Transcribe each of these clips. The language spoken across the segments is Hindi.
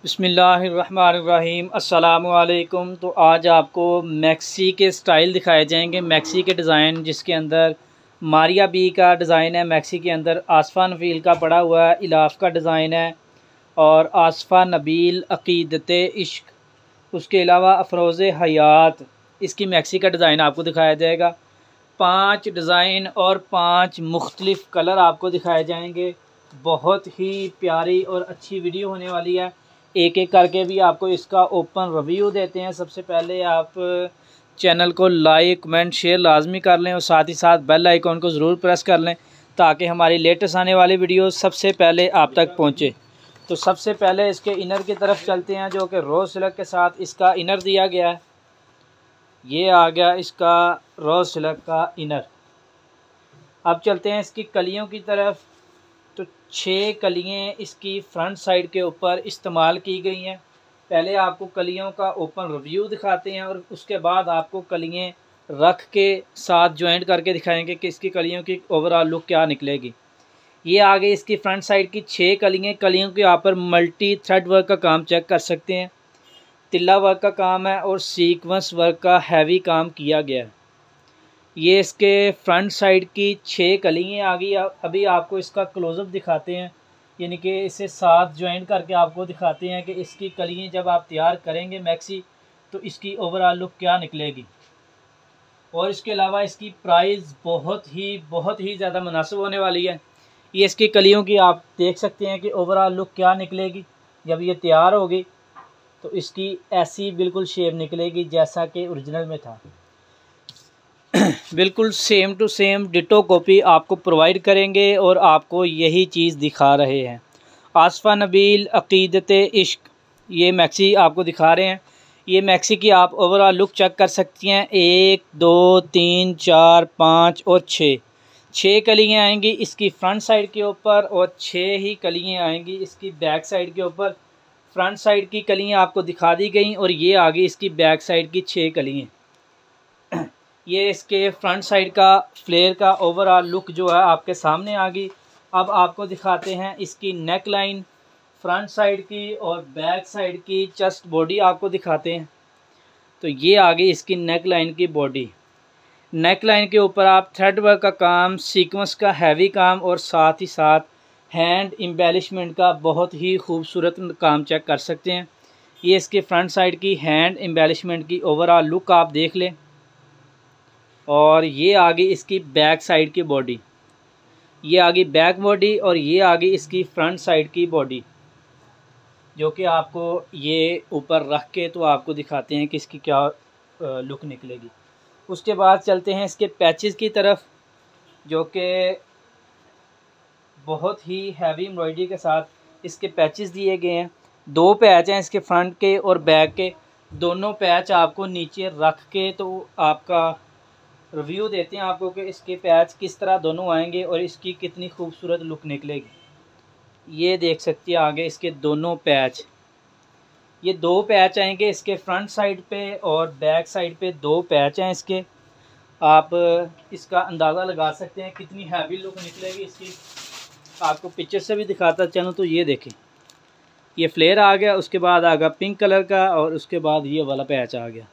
बिस्मिल्लाहिर्रहमानिर्रहीम अस्सलामुअलैकुम। तो आज आपको मैक्सी के स्टाइल दिखाए जाएंगे, मैक्सी के डिज़ाइन, जिसके अंदर मारिया बी का डिज़ाइन है, मैक्सी के अंदर आसफ़ा नबील का पड़ा हुआ है, इलाफ़ का डिज़ाइन है और आसफ़ा नबील अक़ीदत इश्क, उसके अलावा अफरोज़ हयात, इसकी मैक्सी का डिज़ाइन आपको दिखाया जाएगा। 5 डिज़ाइन और 5 मुख्तलिफ़ कलर आपको दिखाए जाएंगे। बहुत ही प्यारी और अच्छी वीडियो होने वाली है। एक एक करके भी आपको इसका ओपन रिव्यू देते हैं। सबसे पहले आप चैनल को लाइक कमेंट शेयर लाजमी कर लें और साथ ही साथ बेल आइकॉन को ज़रूर प्रेस कर लें ताकि हमारी लेटेस्ट आने वाली वीडियो सबसे पहले आप तक पहुंचे। तो सबसे पहले इसके इनर की तरफ चलते हैं, जो कि रोज़ सिल्क के साथ इसका इनर दिया गया है। ये आ गया इसका रोज़ सिल्क का इनर। अब चलते हैं इसकी कलियों की तरफ। तो 6 कलियाँ इसकी फ्रंट साइड के ऊपर इस्तेमाल की गई हैं। पहले आपको कलियों का ओपन रिव्यू दिखाते हैं और उसके बाद आपको कलियाँ रख के साथ जॉइंट करके दिखाएंगे कि इसकी कलियों की ओवरऑल लुक क्या निकलेगी। ये आ गई इसकी फ्रंट साइड की 6 कलियाँ। कलियों के यहाँ पर मल्टी थ्रेड वर्क का काम चेक कर सकते हैं, तिल्ला वर्क का काम है और सीक्वेंस वर्क का हैवी काम किया गया है। ये इसके फ्रंट साइड की 6 कलियाँ आ गई। अभी आपको इसका क्लोज़अप दिखाते हैं, यानी कि इसे साथ जॉइंट करके आपको दिखाते हैं कि इसकी कलियाँ जब आप तैयार करेंगे मैक्सी तो इसकी ओवरऑल लुक क्या निकलेगी। और इसके अलावा इसकी प्राइस बहुत ही ज़्यादा मुनासिब होने वाली है। ये इसकी कलियों की आप देख सकते हैं कि ओवरऑल लुक क्या निकलेगी। जब ये तैयार होगी तो इसकी ऐसी बिल्कुल शेप निकलेगी जैसा कि ओरिजिनल में था। बिल्कुल same to same ditto copy आपको प्रोवाइड करेंगे और आपको यही चीज़ दिखा रहे हैं। आसफ़ा नबील अक़ीदत इश्क, ये मैक्सी आपको दिखा रहे हैं। ये मैक्सी की आप ओवरऑल लुक चेक कर सकती हैं। 1 2 3 4 5 और 6 कलियाँ आएंगी इसकी फ्रंट साइड के ऊपर और 6 ही कलियाँ आएंगी इसकी बैक साइड के ऊपर। फ्रंट साइड की कलियाँ आपको दिखा दी गई और ये आ गई इसकी बैक साइड की 6 कलियाँ। ये इसके फ्रंट साइड का फ्लेयर का ओवरऑल लुक जो है आपके सामने आ गई। अब आपको दिखाते हैं इसकी नेक लाइन, फ्रंट साइड की और बैक साइड की चेस्ट बॉडी आपको दिखाते हैं। तो ये आ गई इसकी नेक लाइन की बॉडी। नेक लाइन के ऊपर आप थ्रेड वर्क का काम, सीक्वेंस का हैवी काम और साथ ही साथ हैंड एम्बेलिशमेंट का बहुत ही खूबसूरत काम चेक कर सकते हैं। ये इसके फ्रंट साइड की हैंड एम्बेलिशमेंट की ओवरऑल लुक आप देख लें। और ये आ गई इसकी बैक साइड की बॉडी, ये आ गई बैक बॉडी और ये आ गई इसकी फ्रंट साइड की बॉडी, जो कि आपको ये ऊपर रख के तो आपको दिखाते हैं कि इसकी क्या लुक निकलेगी। उसके बाद चलते हैं इसके पैचेस की तरफ, जो कि बहुत ही हैवी एम्ब्रॉयडरी के साथ इसके पैचेस दिए गए हैं। 2 पैच हैं इसके फ्रंट के और बैक के। दोनों पैच आपको नीचे रख के तो आपका रिव्यू देते हैं आपको कि इसके पैच किस तरह दोनों आएंगे और इसकी कितनी खूबसूरत लुक निकलेगी। ये देख सकती है आगे इसके दोनों पैच, ये 2 पैच आएंगे इसके फ्रंट साइड पे और बैक साइड पे 2 पैच हैं इसके। आप इसका अंदाज़ा लगा सकते हैं कितनी हैवी लुक निकलेगी इसकी। आपको पिक्चर से भी दिखाता चलूँ तो ये देखें, ये फ्लेयर आ गया, उसके बाद आ गया पिंक कलर का और उसके बाद ये वाला पैच आ गया।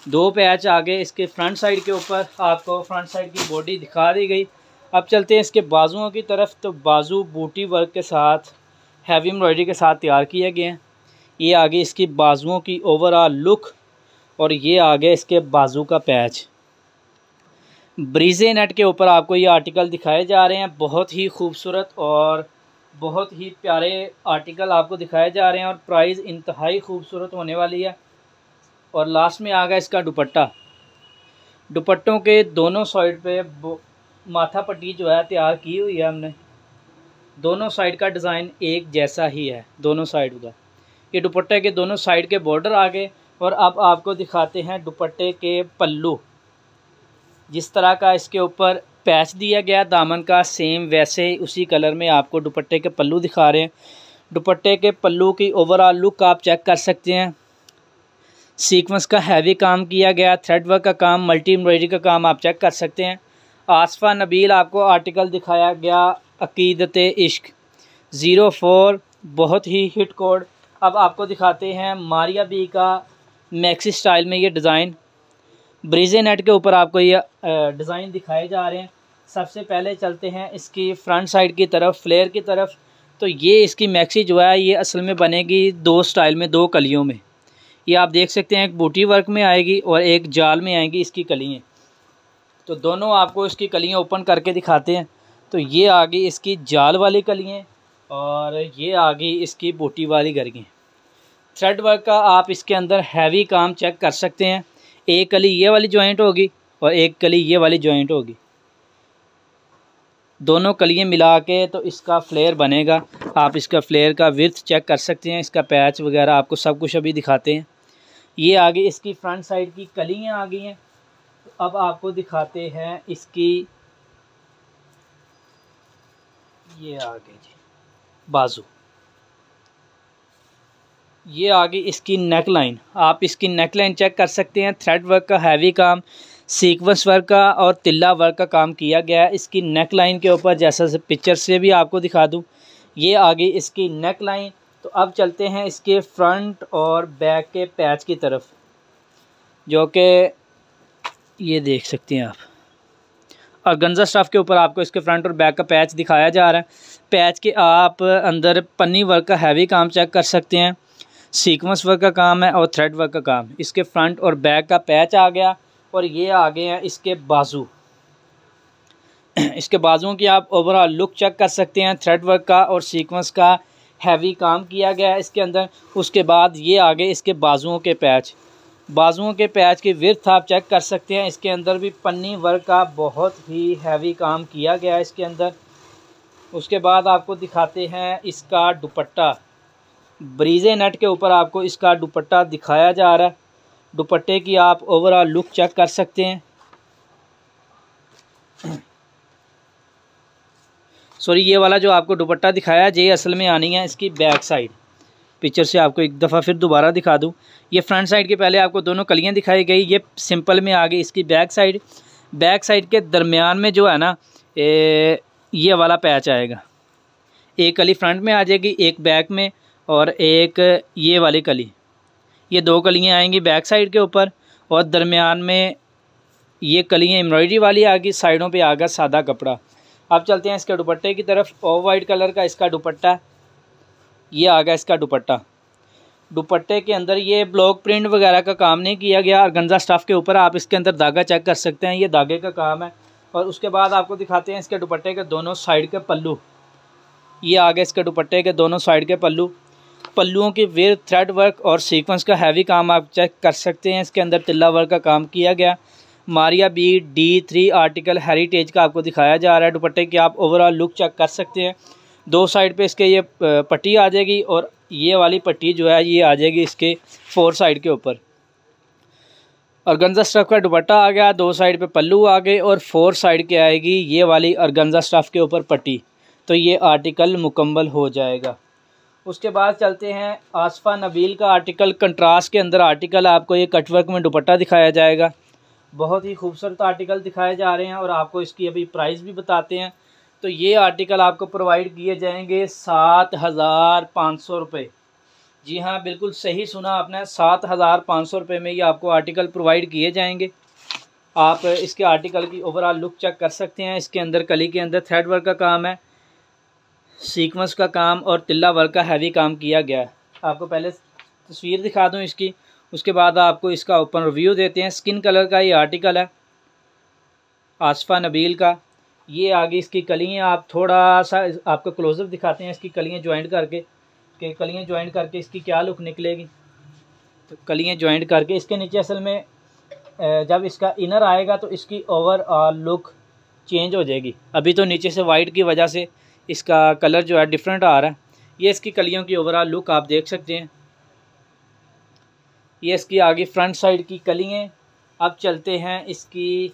2 पैच आगे इसके फ्रंट साइड के ऊपर आपको फ्रंट साइड की बॉडी दिखा दी गई। अब चलते हैं इसके बाजुओं की तरफ। तो बाजू बूटी वर्क के साथ हैवी एम्ब्रॉयडरी के साथ तैयार किए गए हैं। ये आगे इसकी बाजुओं की ओवरऑल लुक और ये आगे इसके बाजू का पैच। ब्रीजे नेट के ऊपर आपको ये आर्टिकल दिखाए जा रहे हैं। बहुत ही खूबसूरत और बहुत ही प्यारे आर्टिकल आपको दिखाए जा रहे हैं और प्राइस इंतहाई खूबसूरत होने वाली है। और लास्ट में आ गया इसका दुपट्टा। दुपट्टों के दोनों साइड पे माथा पट्टी जो है तैयार की हुई है हमने। दोनों साइड का डिज़ाइन एक जैसा ही है, दोनों साइड का। ये दुपट्टे के दोनों साइड के बॉर्डर आ गए। और अब आपको दिखाते हैं दुपट्टे के पल्लू। जिस तरह का इसके ऊपर पैच दिया गया दामन का, सेम वैसे उसी कलर में आपको दुपट्टे के पल्लू दिखा रहे हैं। दुपट्टे के पल्लू की ओवरऑल लुक आप चेक कर सकते हैं। सीक्वेंस का हैवी काम किया गया, थ्रेड वर्क का काम, मल्टी एम्ब्रॉयडरी का काम आप चेक कर सकते हैं। आसफ़ा नबील आपको आर्टिकल दिखाया गया अक़ीदत इश्क 04, बहुत ही हिट कोड अब आपको दिखाते हैं मारिया बी का मैक्सी स्टाइल में ये डिज़ाइन। ब्रीजे नेट के ऊपर आपको ये डिज़ाइन दिखाए जा रहे हैं। सबसे पहले चलते हैं इसकी फ्रंट साइड की तरफ, फ्लेयर की तरफ। तो ये इसकी मैक्सी जो है ये असल में बनेगी दो स्टाइल में, दो कलियों में। ये आप देख सकते हैं, एक बूटी वर्क में आएगी और एक जाल में आएंगी इसकी कलियाँ। तो दोनों आपको इसकी कलियाँ ओपन करके दिखाते हैं। तो ये आ गई इसकी जाल वाली कलियाँ और ये आ गई इसकी बूटी वाली कलियाँ। थ्रेड वर्क का आप इसके अंदर हैवी काम चेक कर सकते हैं। एक कली ये वाली जॉइंट होगी और एक कली ये वाली जॉइंट होगी। दोनों कलियाँ मिला के तो इसका फ्लेयर बनेगा। आप इसका फ्लेयर का विड्थ चेक कर सकते हैं, इसका पैच वगैरह आपको सब कुछ अभी दिखाते हैं। ये आगे इसकी फ्रंट साइड की कलियाँ आ गई हैं। तो अब आपको दिखाते हैं इसकी ये आगे जी बाजू। ये आगे इसकी नेक लाइन, आप इसकी नेक लाइन चेक कर सकते हैं। थ्रेड वर्क का हैवी काम, सीक्वेंस वर्क का और तिल्ला वर्क का काम किया गया है इसकी नेक लाइन के ऊपर, जैसा से पिक्चर से भी आपको दिखा दूं। ये आगे इसकी नेक लाइन। तो अब चलते हैं इसके फ्रंट और बैक के पैच की तरफ, जो कि ये देख सकते हैं आप। और गंजा स्टफ़ के ऊपर आपको इसके फ्रंट और बैक का पैच दिखाया जा रहा है। पैच के आप अंदर पन्नी वर्क का हैवी काम चेक कर सकते हैं, सीक्वेंस वर्क का काम है और थ्रेड वर्क का काम। इसके फ्रंट और बैक का पैच आ गया और ये आ गए हैं इसके बाजू। इसके बाजुओं की आप ओवरऑल लुक चेक कर सकते हैं। थ्रेड वर्क का और सीक्वेंस का हैवी काम किया गया है इसके अंदर। उसके बाद ये आगे इसके बाजुओं के पैच, बाजुओं के पैच की विड्थ आप चेक कर सकते हैं। इसके अंदर भी पन्नी वर्क का बहुत ही हैवी काम किया गया है इसके अंदर। उसके बाद आपको दिखाते हैं इसका दुपट्टा। ब्रीजे नेट के ऊपर आपको इसका दुपट्टा दिखाया जा रहा है। दुपट्टे की आप ओवरऑल लुक चेक कर सकते हैं। सॉरी, ये वाला जो आपको दुपट्टा दिखाया है ये असल में आनी है इसकी बैक साइड। पिक्चर से आपको एक दफ़ा फिर दोबारा दिखा दूं। ये फ्रंट साइड के पहले आपको दोनों कलियां दिखाई गई, ये सिंपल में आ गई इसकी बैक साइड। बैक साइड के दरमियान में जो है ना ये वाला पैच आएगा। एक कली फ्रंट में आ जाएगी, एक बैक में और एक ये वाली कली। ये दो कलियां आएंगी बैक साइड के ऊपर और दरमियान में ये कलियां एम्ब्रॉयडरी वाली आ गई। साइडों पे आ गया सादा कपड़ा। अब चलते हैं इसके दुपट्टे की तरफ। ऑफ वाइट कलर का इसका दुपट्टा, ये आ गया इसका दुपट्टा। दुपट्टे के अंदर ये ब्लॉक प्रिंट वगैरह का काम नहीं किया गया। ऑर्गेन्जा स्टफ़ के ऊपर आप इसके अंदर धागा चेक कर सकते हैं, ये धागे का काम है। और उसके बाद आपको दिखाते हैं इसके दुपट्टे के दोनों साइड के पल्लू। ये आ गए इसके दुपट्टे के दोनों साइड के पल्लू। पल्लुओं की विड्थ, थ्रेड वर्क और सीक्वेंस का हैवी काम आप चेक कर सकते हैं। इसके अंदर तिल्ला वर्क का काम किया गया। Maria B D3 article heritage का आपको दिखाया जा रहा है। दुपट्टे की आप ओवरऑल लुक चेक कर सकते हैं। दो साइड पे इसके ये पट्टी आ जाएगी और ये वाली पट्टी जो है ये आ जाएगी इसके 4 साइड के ऊपर। ऑर्गेन्जा स्टफ़ का दुपट्टा आ गया, दो साइड पे पल्लू आ गए और 4 साइड के आएगी ये वाली ऑर्गेन्जा स्टफ़ के ऊपर पट्टी। तो ये आर्टिकल मुकम्मल हो जाएगा। उसके बाद चलते हैं आसफ़ा नबील का आर्टिकल। कंट्रास्ट के अंदर आर्टिकल आपको ये कटवर्क में दुपट्टा दिखाया जाएगा। बहुत ही खूबसूरत आर्टिकल दिखाए जा रहे हैं और आपको इसकी अभी प्राइस भी बताते हैं। तो ये आर्टिकल आपको प्रोवाइड किए जाएंगे 7,500 रुपये। जी हाँ, बिल्कुल सही सुना आपने, 7,500 रुपये में ये आपको आर्टिकल प्रोवाइड किए जाएंगे। आप इसके आर्टिकल की ओवरऑल लुक चेक कर सकते हैं। इसके अंदर कली के अंदर थ्रेड वर्क का काम है, सीक्वेंस का काम और तिल्ला वर्क का हैवी काम किया गया है। आपको पहले तस्वीर दिखा दूं इसकी, उसके बाद आपको इसका ओपन रिव्यू देते हैं। स्किन कलर का ये आर्टिकल है आसफ़ा नबील का। ये आगे इसकी कलियाँ आप थोड़ा सा आपको क्लोजअप दिखाते हैं इसकी कलियाँ ज्वाइंट करके, कि कलियाँ ज्वाइंट करके इसकी क्या लुक निकलेगी। तो कलियाँ ज्वाइंट करके इसके नीचे असल में जब इसका इनर आएगा तो इसकी ओवरऑल लुक चेंज हो जाएगी। अभी तो नीचे से वाइट की वजह से इसका कलर जो है डिफरेंट आ रहा है। ये इसकी कलियों की ओवरऑल लुक आप देख सकते हैं। ये इसकी आगे फ्रंट साइड की कलियाँ। अब चलते हैं इसकी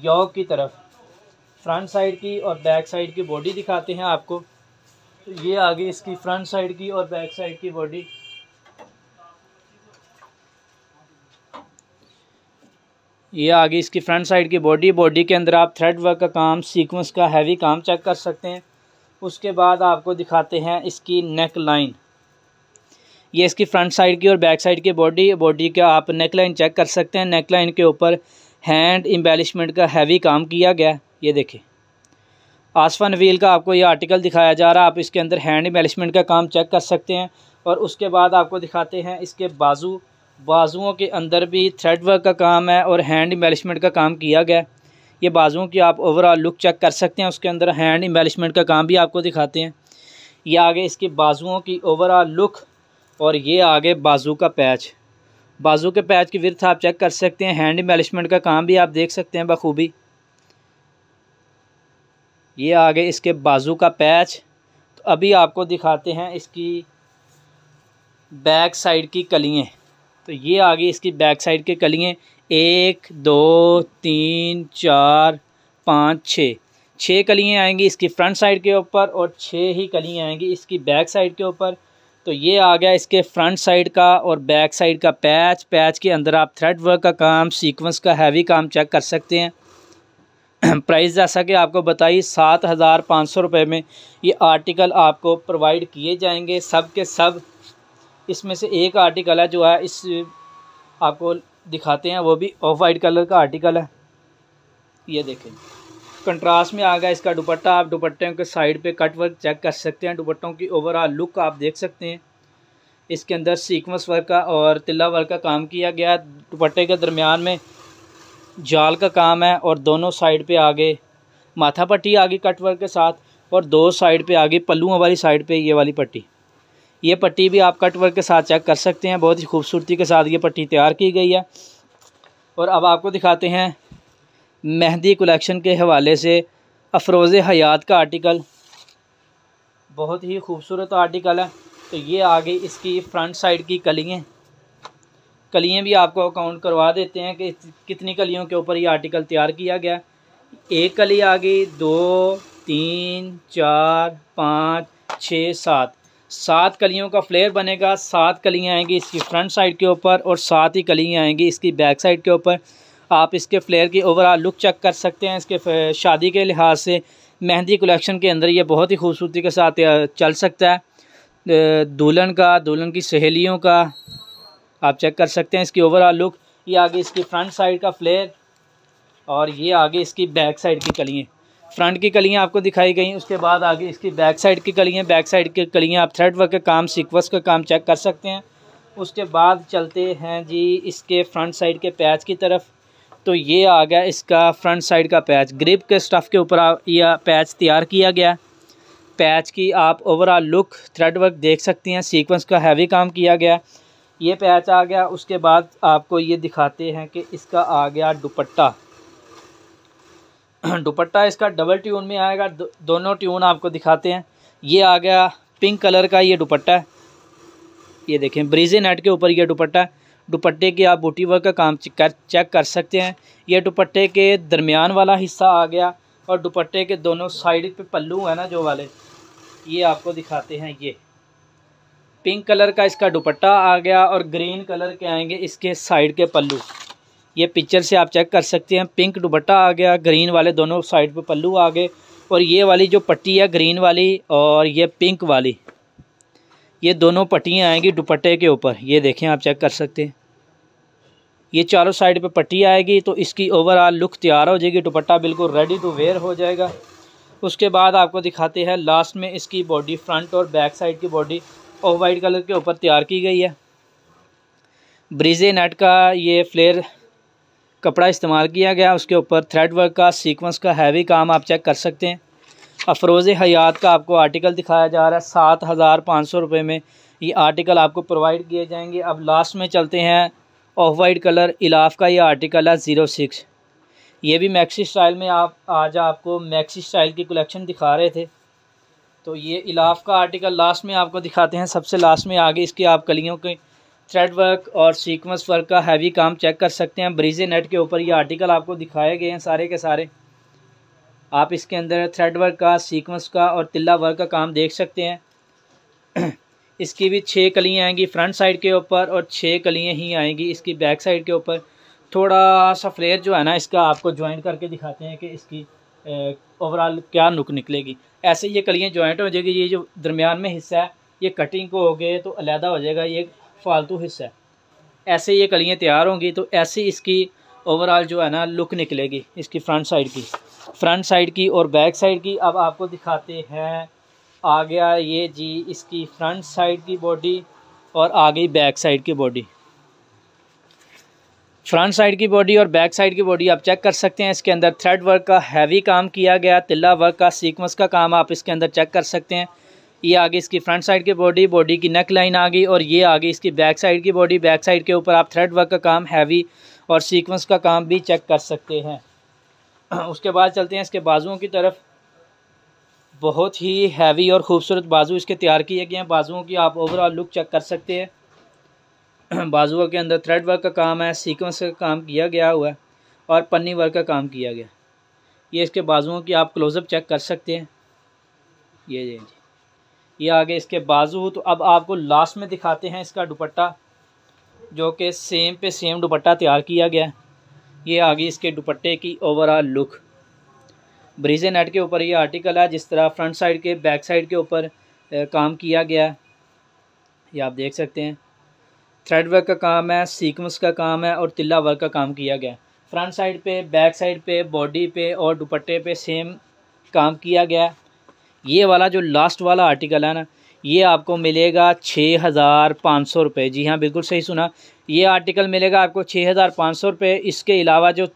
योक की तरफ। फ्रंट साइड की और बैक साइड की बॉडी दिखाते हैं आपको। तो ये आगे इसकी फ्रंट साइड की और बैक साइड की बॉडी। ये आगे इसकी फ्रंट साइड की बॉडी। बॉडी के अंदर आप थ्रेड वर्क का काम, सीक्वेंस का हैवी काम चेक कर सकते हैं। उसके बाद आपको दिखाते हैं इसकी नेक लाइन। ये इसकी फ्रंट साइड की और बैक साइड की बॉडी का आप नेक लाइन चेक कर सकते हैं। नेक लाइन के ऊपर हैंड एम्बेलिशमेंट का हैवी काम किया गया। ये देखें, आसफा नवील का आपको ये आर्टिकल दिखाया जा रहा है। आप इसके अंदर हैंड एम्बेलिशमेंट का काम चेक कर सकते हैं। और उसके बाद आपको दिखाते हैं इसके बाजुओं के अंदर भी थ्रेड वर्क का काम है और हैंड एम्बेलिशमेंट का काम किया गया। ये बाजुओं की आप ओवरऑल लुक चेक कर सकते हैं। उसके अंदर हैंड एम्बेलिशमेंट का काम भी आपको दिखाते हैं। ये आगे इसकी बाजुओं की ओवरऑल लुक और ये आगे बाजू का पैच, बाजू के पैच की विड्थ आप चेक कर सकते हैं। हैंड एम्बेलिशमेंट का काम भी आप देख सकते हैं बखूबी। ये आगे इसके बाजू का पैच। तो अभी आपको दिखाते हैं इसकी बैक साइड की कलियाँ। तो ये आगे इसकी बैक साइड के कलियाँ 1 2 3 4 5 6 कलियाँ आएंगी इसकी फ्रंट साइड के ऊपर और 6 ही कलियाँ आएंगी इसकी बैक साइड के ऊपर। तो ये आ गया इसके फ्रंट साइड का और बैक साइड का पैच के अंदर आप थ्रेड वर्क का काम, सीक्वेंस का हैवी काम चेक कर सकते हैं। प्राइस जैसा कि आपको बताइए 7,500 रुपये में ये आर्टिकल आपको प्रोवाइड किए जाएंगे। सब के सब इसमें से एक आर्टिकल है जो है इस आपको दिखाते हैं, वो भी ऑफ वाइट कलर का आर्टिकल है। ये देखें, कंट्रास्ट में आ गया इसका दुपट्टा। आप दुपट्टे के साइड पे कट वर्क चेक कर सकते हैं। दुपट्टों की ओवरऑल लुक आप देख सकते हैं। इसके अंदर सीक्वेंस वर्क का और तिल्ला वर्क का काम किया गया। दुपट्टे के दरमियान में जाल का काम है और दोनों साइड पे आगे माथा पट्टी आगे कट वर्क के साथ और दो साइड पे आगे पल्लुओं वाली साइड पे ये वाली पट्टी, ये पट्टी भी आप कट वर्क के साथ चेक कर सकते हैं। बहुत ही खूबसूरती के साथ ये पट्टी तैयार की गई है। और अब आपको दिखाते हैं मेहंदी कलेक्शन के हवाले से अफरोज़ हयात का आर्टिकल। बहुत ही खूबसूरत आर्टिकल है। तो ये आगे इसकी फ्रंट साइड की कलियाँ भी आपको काउंट करवा देते हैं कि कितनी कलियों के ऊपर ये आर्टिकल तैयार किया गया। एक कली आ गई, 2 3 4 5 6 7 कलियों का फ्लेयर बनेगा। 7 कलियाँ आएंगी इसकी फ्रंट साइड के ऊपर और 7 ही कलियाँ आएंगी इसकी बैक साइड के ऊपर। आप इसके फ्लेयर की ओवरऑल लुक चेक कर सकते हैं। इसके शादी के लिहाज से मेहंदी कलेक्शन के अंदर ये बहुत ही खूबसूरती के साथ चल सकता है। दुल्हन की सहेलियों का आप चेक कर सकते हैं इसकी ओवरऑल लुक। ये आगे इसकी फ्रंट साइड का फ्लेयर और ये आगे इसकी बैक साइड की कलियाँ। फ्रंट की कलियाँ आपको दिखाई गई, उसके बाद आगे इसकी बैक साइड की कलियाँ। बैक साइड की कलियाँ आप थ्रेड वर्क का काम, सीक्वेंस का काम चेक कर सकते हैं। उसके बाद चलते हैं जी इसके फ्रंट साइड के पैच की तरफ। तो ये आ गया इसका फ्रंट साइड का पैच। ग्रिप के स्टफ़ के ऊपर यह पैच तैयार किया गया। पैच की आप ओवरऑल लुक, थ्रेड वर्क देख सकती हैं। सीक्वेंस का हैवी काम किया गया। ये पैच आ गया। उसके बाद आपको ये दिखाते हैं कि इसका आ गया दुपट्टा। दुपट्टा इसका डबल ट्यून में आएगा। दोनों ट्यून आपको दिखाते हैं। ये आ गया पिंक कलर का ये दुपट्टा है। ये देखें, ब्रीजे नेट के ऊपर ये दुपट्टा। दुपट्टे के आप बूटी वर्क का काम चेक कर सकते हैं। ये दुपट्टे के दरमियान वाला हिस्सा आ गया और दुपट्टे के दोनों साइड पे पल्लू है ना जो वाले, ये आपको दिखाते हैं। ये पिंक कलर का इसका दुपट्टा आ गया और ग्रीन कलर के आएंगे इसके साइड के पल्लू। ये पिक्चर से आप चेक कर सकते हैं। पिंक दुपट्टा आ गया, ग्रीन वाले दोनों साइड पे पल्लू आ गए और ये वाली जो पट्टी है ग्रीन वाली और ये पिंक वाली, ये दोनों पट्टियाँ आएंगी दुपट्टे के ऊपर। ये देखें, आप चेक कर सकते हैं। ये चारों साइड पे पट्टी आएगी तो इसकी ओवरऑल लुक तैयार हो जाएगी। दुपट्टा बिल्कुल रेडी टू वेयर हो जाएगा। उसके बाद आपको दिखाते हैं लास्ट में इसकी बॉडी, फ्रंट और बैक साइड की बॉडी ऑफ वाइट कलर के ऊपर तैयार की गई है। ब्रीजे नेट का ये फ्लेयर कपड़ा इस्तेमाल किया गया। उसके ऊपर थ्रेड वर्क का, सीक्वेंस का हैवी काम आप चेक कर सकते हैं। अफरोज़ हयात का आपको आर्टिकल दिखाया जा रहा है। 7,500 रुपये में ये आर्टिकल आपको प्रोवाइड किए जाएंगे। अब लास्ट में चलते हैं ऑफ वाइट कलर इलाफ का ये आर्टिकल है 06। ये भी मैक्सी स्टाइल में आप आज आपको मैक्सी स्टाइल की कलेक्शन दिखा रहे थे। तो ये इलाफ का आर्टिकल लास्ट में आपको दिखाते हैं। सबसे लास्ट में आगे इसकी आप कलियों के थ्रेड वर्क और सीक्वेंस वर्क का हैवी काम चेक कर सकते हैं। ब्रीजे नेट के ऊपर ये आर्टिकल आपको दिखाए गए हैं सारे के सारे। आप इसके अंदर थ्रेड वर्क का, सीक्वेंस का और तिल्ला वर्क का काम देख सकते हैं। इसकी भी 6 कलियाँ आएंगी फ्रंट साइड के ऊपर और 6 कलियाँ ही आएंगी इसकी बैक साइड के ऊपर। थोड़ा सा फ्लेयर जो है ना इसका आपको ज्वाइन करके दिखाते हैं कि इसकी ओवरऑल क्या लुक निकलेगी। ऐसे ये कलियाँ जॉइंट हो जाएगी, ये जो दरमियान में हिस्सा है ये कटिंग को हो गए तो अलहदा हो जाएगा, ये फालतू हिस्सा है। ऐसे ये कलियाँ तैयार होंगी तो ऐसे इसकी ओवरऑल जो है ना लुक निकलेगी इसकी फ्रंट साइड की और बैक साइड की। अब आपको दिखाते हैं, आ गया ये जी इसकी फ्रंट साइड की बॉडी और आ गई बैक साइड की बॉडी। फ्रंट साइड की बॉडी और बैक साइड की बॉडी आप चेक कर सकते हैं। इसके अंदर थ्रेड वर्क का हैवी काम किया गया, तिल्ला वर्क का, सीक्वेंस का काम आप इसके अंदर चेक कर सकते हैं। ये आ गई इसकी फ्रंट साइड की बॉडी की नेक लाइन आ गई और ये आ गई इसकी बैक साइड की बॉडी। बैक साइड के ऊपर आप थ्रेड वर्क का काम हैवी और सीक्वेंस का काम भी चेक कर सकते हैं। उसके बाद चलते हैं इसके बाजुओं की तरफ। बहुत ही हैवी और ख़ूबसूरत बाजू इसके तैयार किए गए हैं। बाजुओं की आप ओवरऑल लुक चेक कर सकते हैं। बाजुओं के अंदर थ्रेड वर्क का काम है, सीक्वेंस का काम किया गया हुआ है और पन्नी वर्क का काम किया गया। ये इसके बाजुओं की आप क्लोज़अप चेक कर सकते हैं। ये आगे इसके बाजू। तो अब आपको लास्ट में दिखाते हैं इसका दुपट्टा, जो कि सेम पे सेम दुपट्टा तैयार किया गया है। ये आगे इसके दुपट्टे की ओवरऑल लुक। ब्रीजे नेट के ऊपर ये आर्टिकल है, जिस तरह फ्रंट साइड के बैक साइड के ऊपर काम किया गया है ये आप देख सकते हैं। थ्रेड वर्क का काम है, सीक्वेंस का काम है और तिल्ला वर्क का काम किया गया है। फ्रंट साइड पे, बैक साइड पे, बॉडी पे और दुपट्टे पे सेम काम किया गया है। ये वाला जो लास्ट वाला आर्टिकल है ना, ये आपको मिलेगा 6,500 रुपये। जी हाँ, बिल्कुल सही सुना, ये आर्टिकल मिलेगा आपको 6,500 रुपये। इसके अलावा जो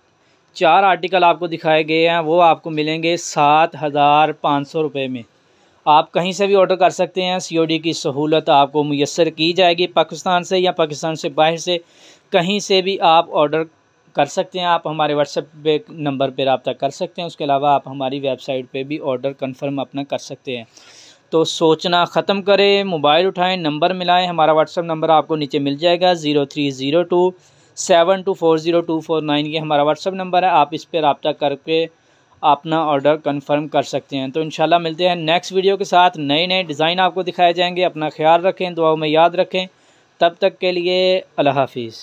4 आर्टिकल आपको दिखाए गए हैं वो आपको मिलेंगे 7,500 रुपये में। आप कहीं से भी ऑर्डर कर सकते हैं। COD की सहूलत आपको मुयस्सर की जाएगी। पाकिस्तान से या पाकिस्तान से बाहर से कहीं से भी आप ऑर्डर कर सकते हैं। आप हमारे व्हाट्सएप नंबर पर रब्ता कर सकते हैं। उसके अलावा आप हमारी वेबसाइट पे भी ऑर्डर कंफर्म अपना कर सकते हैं। तो सोचना ख़त्म करें, मोबाइल उठाएं, नंबर मिलाएं। हमारा व्हाट्सएप नंबर आपको नीचे मिल जाएगा 030272402449। ये हमारा व्हाट्सएप नंबर है। आप इस पर रब्ता करके अपना ऑर्डर कंफर्म कर सकते हैं। तो इंशाल्लाह मिलते हैं नेक्स्ट वीडियो के साथ। नए नए डिज़ाइन आपको दिखाए जाएंगे। अपना ख्याल रखें, दुआओं में याद रखें। तब तक के लिए अल्लाह हाफिज़।